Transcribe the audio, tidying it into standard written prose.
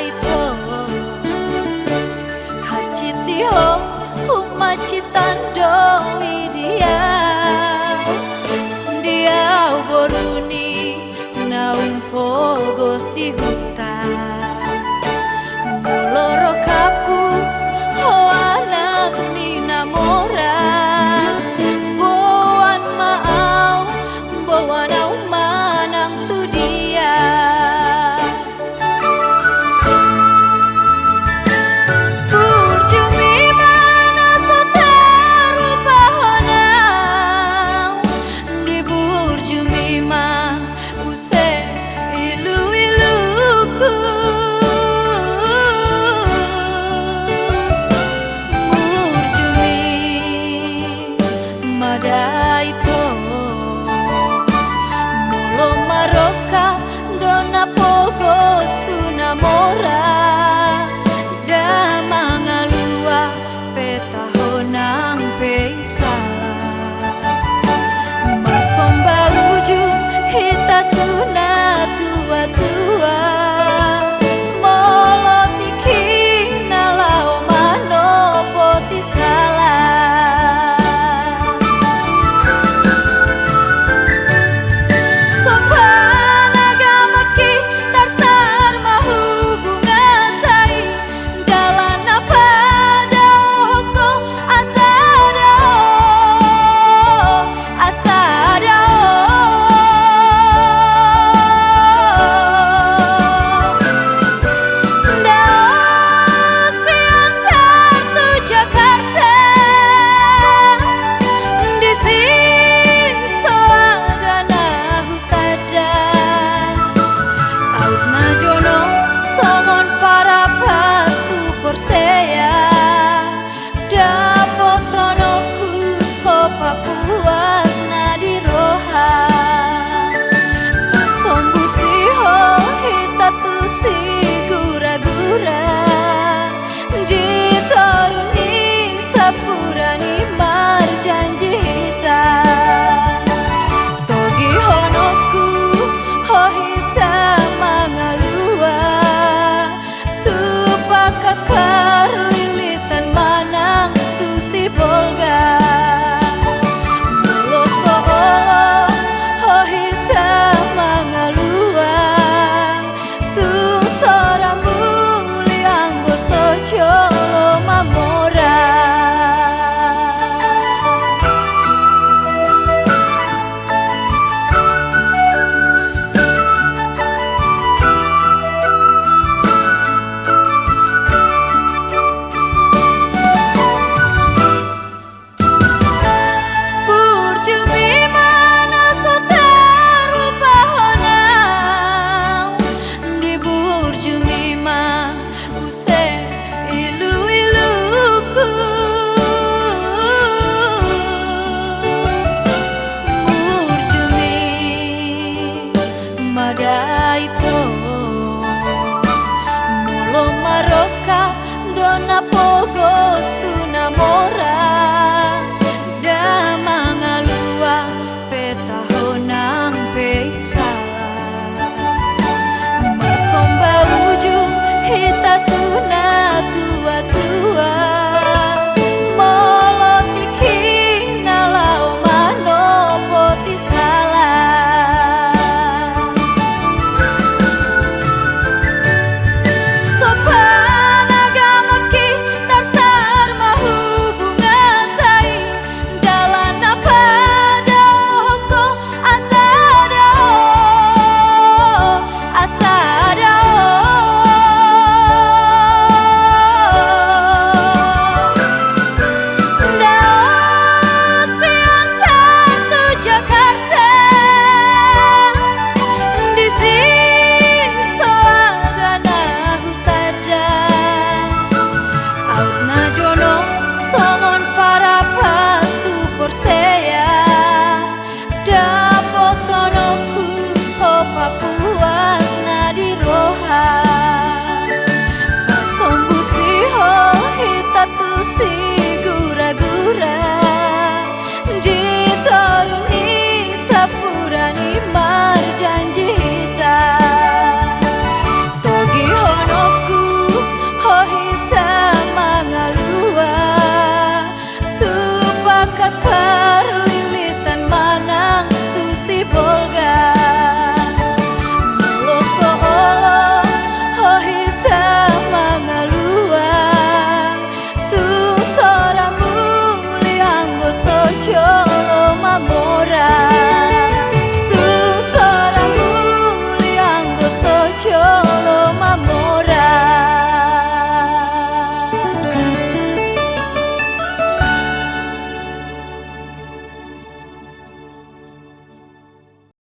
ito hacitio humacitando dia boruni naumpogos di hutan moloro kapu ho anak ni namora boan maau boan au manang tu dia purjumi mana sotaru pahonau di burjumi ma use ilu-iluku burjumi madaito molo maroka dona pogos tu namora da mangalua petahonang peisa masomba ujung hita tuna tua-tua molo tiki nalau mano poti salah sopan agama ki tarsar mahubungan tai dalan apa doko asada Persea dapot tonoku ko papuas nadiroha pasombusi ho hitatu si gura-gura ditoruni sapurani marjanji hita togi honoku ho hita mangalua perlilitan manang tu si bolga meloso ho hita mangalua tu soramu lianggo sojolo mamora madaito molo maroka dona po